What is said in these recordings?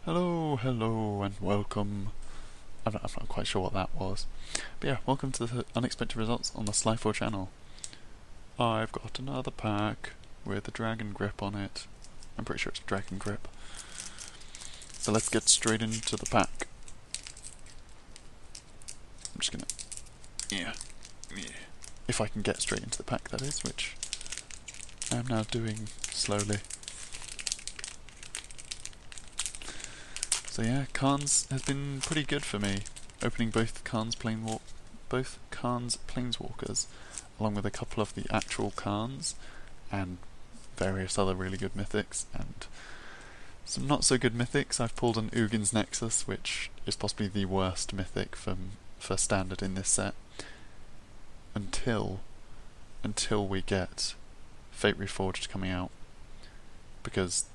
Hello, and welcome. I'm not quite sure what that was. But yeah, welcome to the unexpected results on the Slyphor channel. I've got another pack with a dragon grip on it. I'm pretty sure it's a dragon grip. So let's get straight into the pack. I'm just gonna... Yeah. If I can get straight into the pack, that is, which I am now doing slowly. So yeah, Khan's has been pretty good for me, opening both Khan's Planeswalkers, along with a couple of the actual Khans, and various other really good mythics, and some not so good mythics. I've pulled an Ugin's Nexus, which is possibly the worst mythic for standard in this set, until we get Fate Reforged coming out, because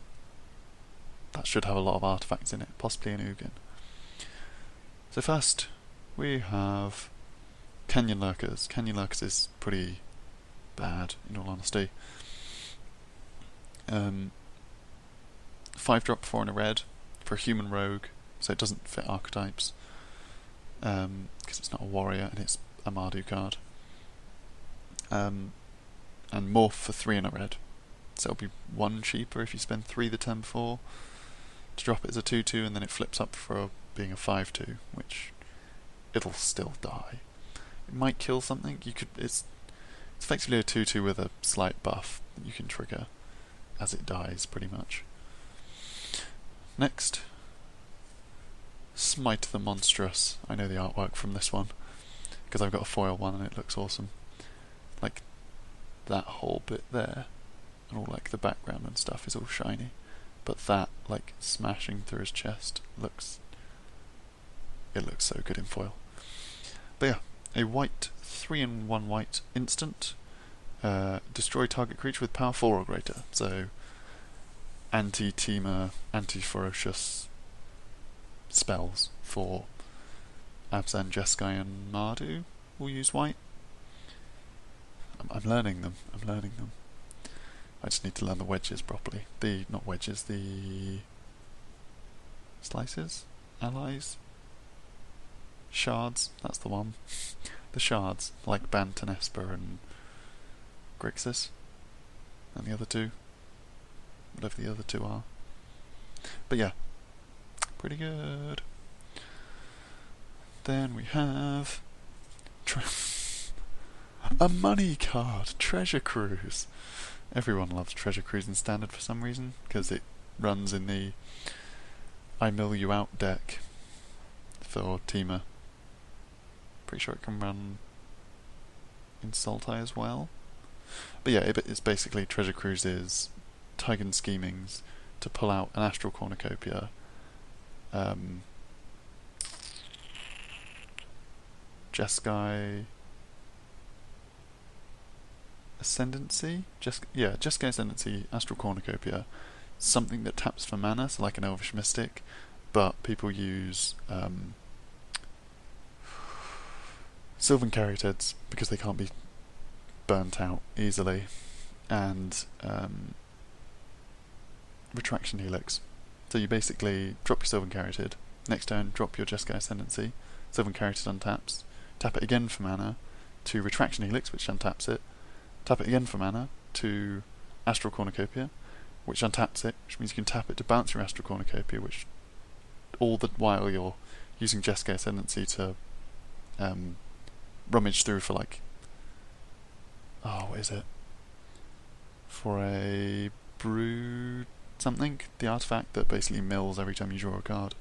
that should have a lot of artifacts in it, possibly an Ugin. So first, we have Canyon Lurkers. Canyon Lurkers is pretty bad, in all honesty. 5-drop 4 and a red for a human rogue, so it doesn't fit archetypes, because it's not a warrior and it's a Mardu card. And morph for 3 and a red, so it'll be 1 cheaper if you spend 3 the turn before to drop it as a 2/2, and then it flips up for being a 5/2, which it'll still die. It might kill something. It's effectively a 2/2 with a slight buff that you can trigger as it dies, pretty much. Next, Smite the Monstrous. I know the artwork from this one because I've got a foil one and it looks awesome. Like that whole bit there, and all like the background and stuff is all shiny. But that, like, smashing through his chest looks so good in foil. But yeah, a white 3/1 white instant. Destroy target creature with power 4 or greater. So anti-teamer, anti-ferocious spells for Abzan, Jeskai and Mardu will use white. I'm learning them. I just need to learn the wedges properly. Not wedges, the slices? Allies? Shards, that's the one. The shards, like Bantan Esper and Grixis. And the other two. Whatever the other two are. But yeah, pretty good. Then we have a money card, Treasure Cruise. Everyone loves Treasure Cruise in Standard for some reason, because it runs in the I Mill You Out deck for Teamer. Pretty sure it can run in Sultai as well. But yeah, it's basically Treasure Cruise's Tigan Schemings to pull out an Astral Cornucopia, Jeskai Ascendancy? Jeskai Ascendancy, Astral Cornucopia, something that taps for mana, so like an Elvish Mystic, but people use Sylvan Caryatids because they can't be burnt out easily, and Retraction Helix. So you basically drop your Sylvan Caryatid, next turn drop your Jeskai Ascendancy, Sylvan Caryatid untaps, tap it again for mana to Retraction Helix, which untaps it, tap it again for mana to Astral Cornucopia, which untaps it, which means you can tap it to bounce your Astral Cornucopia, which all the while you're using Jeskai Ascendancy to rummage through for like, what is it? For a Brood something, the artifact that basically mills every time you draw a card.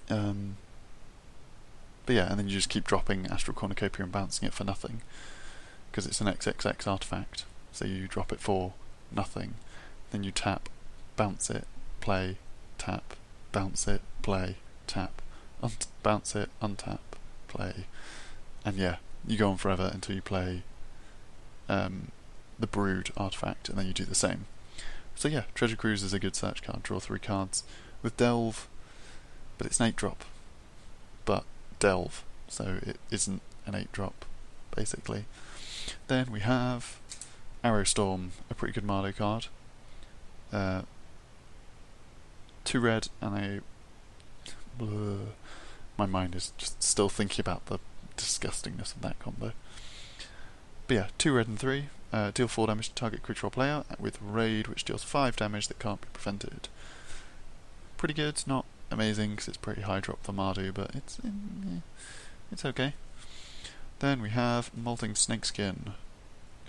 But yeah, and then you just keep dropping Astral Cornucopia and bouncing it for nothing, because it's an XXX artifact. So you drop it for nothing, then you tap, bounce it, play, tap, bounce it, play, tap, bounce it, untap, play, and yeah, you go on forever until you play the Brood artifact, and then you do the same. So yeah, Treasure Cruise is a good search card. Draw 3 cards with Delve, but it's an 8-drop. But Delve, so it isn't an 8-drop, basically. Then we have Arrow Storm, a pretty good Mardu card. 2 2 red and a... My mind is just still thinking about the disgustingness of that combo. But yeah, 2 red and 3. Deal 4 damage to target creature or player, with Raid, which deals 5 damage that can't be prevented. Pretty good, not amazing because it's pretty high drop for Mardu, but it's okay. Then we have Molting Snakeskin,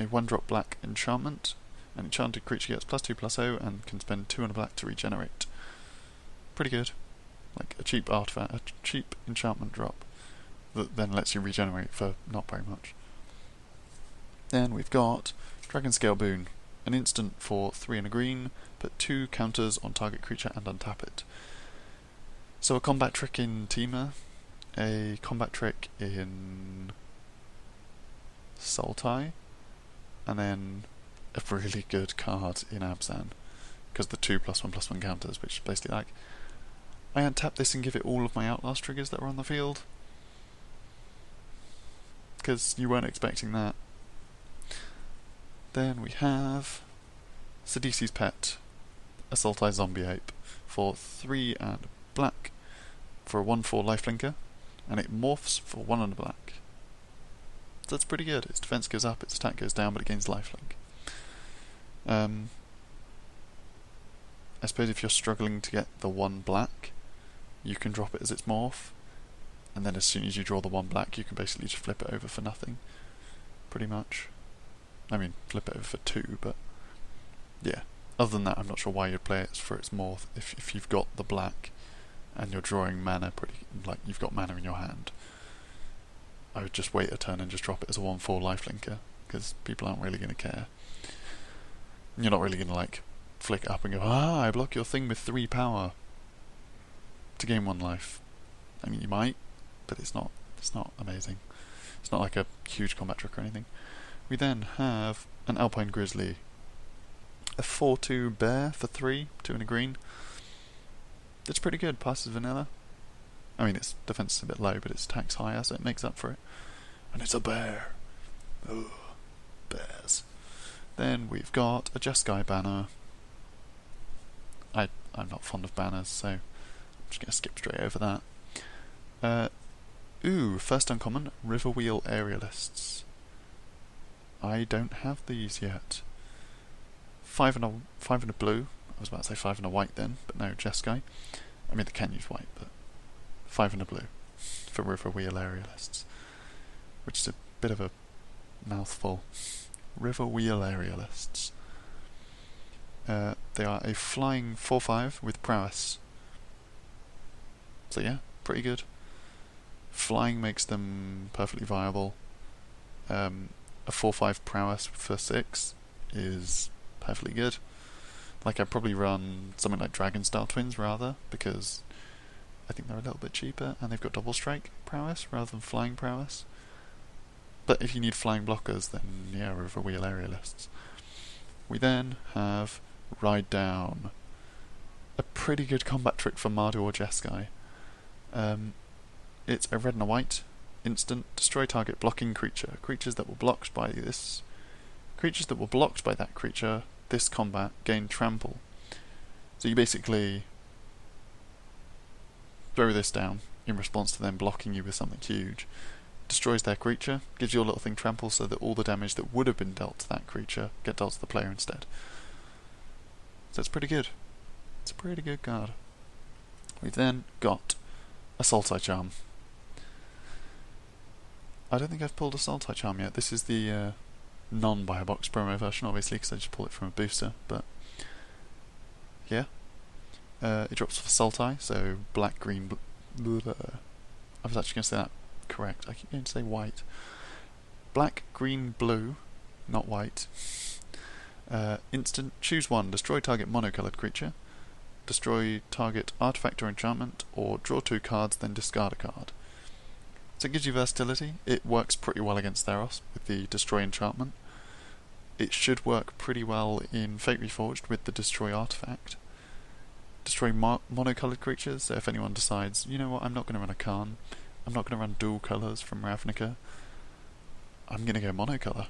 a 1-drop black enchantment. An enchanted creature gets +2/+0 and can spend 2 and a black to regenerate. Pretty good. Like a cheap artifact, a cheap enchantment drop that then lets you regenerate for not very much. Then we've got Dragon Scale Boon, an instant for 3 and a green, put 2 counters on target creature and untap it. So a combat trick in Temur, a combat trick in Sultai, and then a really good card in Abzan, because the 2+1/+1 counters, which is basically like, I untap this and give it all of my Outlast triggers that are on the field, because you weren't expecting that. Then we have Sidisi's Pet, a Sultai Zombie Ape, for 3 and black, for a 1/4 lifelinker, and it morphs for 1 and a black. So that's pretty good. Its defense goes up, its attack goes down, but it gains lifelink. I suppose if you're struggling to get the 1 black, you can drop it as its morph, and then as soon as you draw the 1 black, you can basically just flip it over for nothing, pretty much. I mean, flip it over for 2, but yeah. Other than that, I'm not sure why you'd play it for its morph if you've got the black and you're drawing mana like you've got mana in your hand. I would just wait a turn and just drop it as a 1/4 lifelinker, because people aren't really going to care. You're not really going to like flick it up and go, I block your thing with 3 power to gain 1 life. I mean, you might, but it's not amazing. It's not like a huge combat trick or anything. We then have an Alpine Grizzly, a 4/2 bear for 3, 2 and a green. It's pretty good, passes vanilla. I mean, its defense is a bit low, but its attack's higher, so it makes up for it. And it's a bear. Ugh, bears. Then we've got a Jeskai banner. I'm not fond of banners, so I'm just going to skip straight over that. First uncommon, Riverwheel Aerialists. I don't have these yet. 5 and a blue. I was about to say 5 and a white then, but no, Jeskai. I mean, they can use white, but 5 and a blue for Riverwheel Aerialists, which is a bit of a mouthful. Riverwheel Aerialists. They are a flying 4/5 with prowess. So yeah, pretty good. Flying makes them perfectly viable. A 4/5 prowess for 6 is perfectly good. Like, I'd probably run something like Dragon Style Twins rather, because I think they're a little bit cheaper and they've got double strike prowess rather than flying prowess. But if you need flying blockers, then yeah, Riverwheel Aerialists. We then have Ride Down, a pretty good combat trick for Mardu or Jeskai. It's a red and a white instant, destroy target blocking creature. Creatures that were blocked by that creature this combat gain trample. So you basically throw this down in response to them blocking you with something huge. Destroys their creature, gives your little thing trample, so that all the damage that would have been dealt to that creature get dealt to the player instead. So it's pretty good. It's a pretty good card. We've then got a Sultai Charm. I don't think I've pulled a Sultai Charm yet. This is the non-buy box promo version, obviously, because I just pulled it from a booster, but yeah. It drops for Sultai, so black, green, I was actually going to say that correct. I keep going to say white. Black, green, blue, not white. Instant, choose 1, destroy target monocolored creature, destroy target artifact or enchantment, or draw 2 cards, then discard a card. So it gives you versatility. It works pretty well against Theros with the destroy enchantment. It should work pretty well in Fate Reforged with the destroy artifact. Destroy monocolored creatures, so if anyone decides, you know what, I'm not going to run a Khan, I'm not going to run dual colours from Ravnica, I'm going to go monocolor.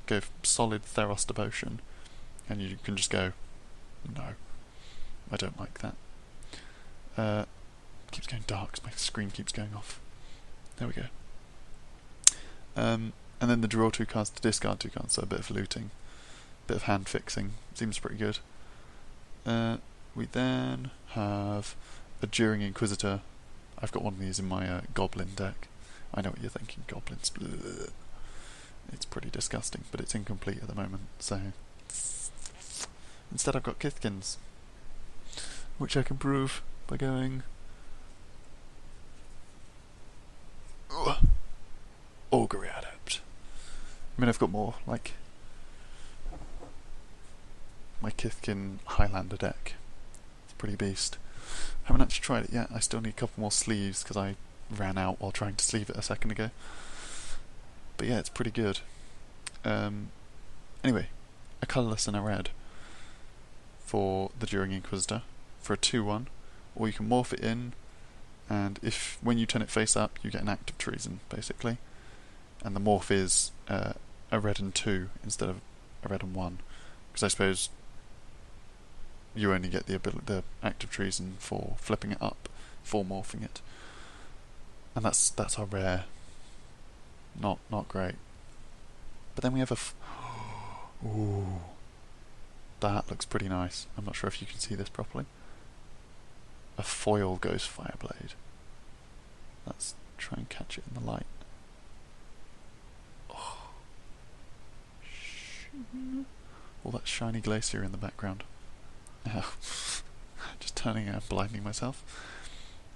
Go solid Theros Devotion, and you can just go, no, I don't like that. Keeps going dark 'cause my screen keeps going off. There we go. And then the draw 2 cards to discard 2 cards, so a bit of looting, bit of hand fixing. Seems pretty good. We then have a Jeering Inquisitor. I've got one of these in my Goblin deck. I know what you're thinking, Goblins. Bleh. It's pretty disgusting, but it's incomplete at the moment, so instead I've got Kithkins, which I can prove by going Augury Adept. I mean, I've got more, like my Kithkin Highlander deck. It's a pretty beast. I haven't actually tried it yet. I still need a couple more sleeves because I ran out while trying to sleeve it a second ago. But yeah, it's pretty good. Anyway, a colourless and a red for the Jeering Inquisitor for a 2/1, or you can morph it in, and if when you turn it face up, you get an Act of Treason, basically. And the morph is a red and 2 instead of a red and 1, because I suppose you only get the Act of Treason for flipping it up, for morphing it, and that's our rare. Not great. But then we have ooh, that looks pretty nice. I'm not sure if you can see this properly. A foil Ghostfire blade. Let's try and catch it in the light. Oh. All that shiny glacier in the background. Just turning and blinding myself.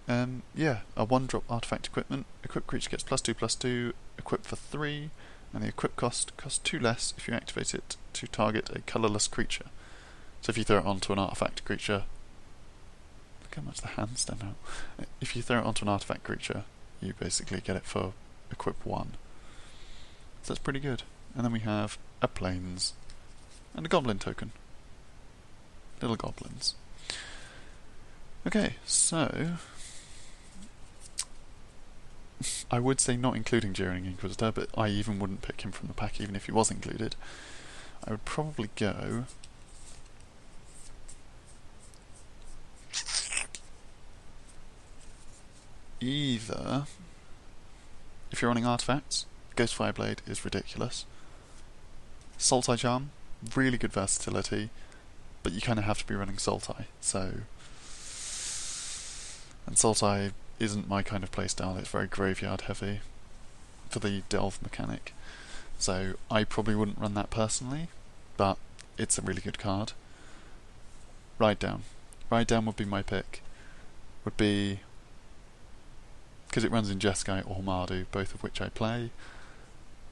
Yeah, a 1-drop artifact equipment. Equipped creature gets +2/+2, equipped for 3, and the equip costs 2 less if you activate it to target a colourless creature. So if you throw it onto an artifact creature, look how much the hands stand out. If you throw it onto an artifact creature, you basically get it for equip 1. So that's pretty good. And then we have a plains and a goblin token. Little goblins. Okay, so I would say not including Jeering Inquisitor, but I even wouldn't pick him from the pack even if he was included. I would probably go either, if you're running artifacts, Ghostfire Blade is ridiculous. Sultai Charm, really good versatility, but you kind of have to be running Sultai, so... And Sultai isn't my kind of playstyle, it's very graveyard heavy for the delve mechanic, so I probably wouldn't run that personally, but it's a really good card. Ride Down. Ride Down would be my pick. Would be... because it runs in Jeskai or Mardu, both of which I play,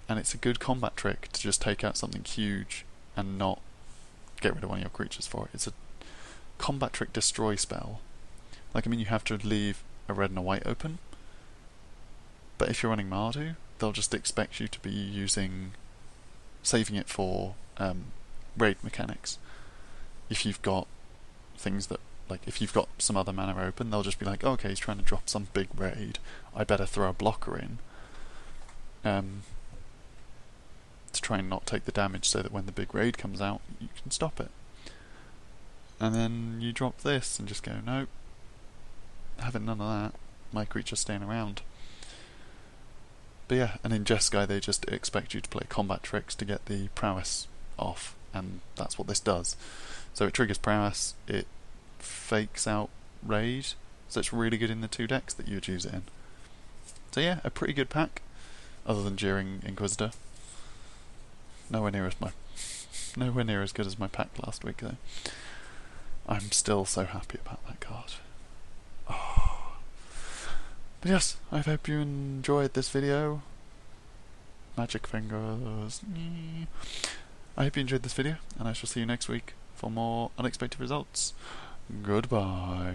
and it's a good combat trick to just take out something huge and not get rid of one of your creatures for it. It's a combat trick destroy spell. Like, I mean, you have to leave a red and a white open, but if you're running Mardu, they'll just expect you to be saving it for raid mechanics. If you've got things that, like, if you've got some other mana open, they'll just be like, oh, okay, he's trying to drop some big raid, I better throw a blocker in to try and not take the damage so that when the big raid comes out, you can stop it. And then you drop this and just go, nope, having none of that, my creature's staying around. But yeah, and in Jeskai they just expect you to play combat tricks to get the prowess off, and that's what this does. So it triggers prowess, it fakes out raid, so it's really good in the 2 decks that you would use it in. So yeah, a pretty good pack, other than Jeering Inquisitor. Nowhere near as good as my pack last week though. I'm still so happy about that card. Oh. But yes, I hope you enjoyed this video. Magic fingers. I hope you enjoyed this video, and I shall see you next week for more unexpected results. Goodbye.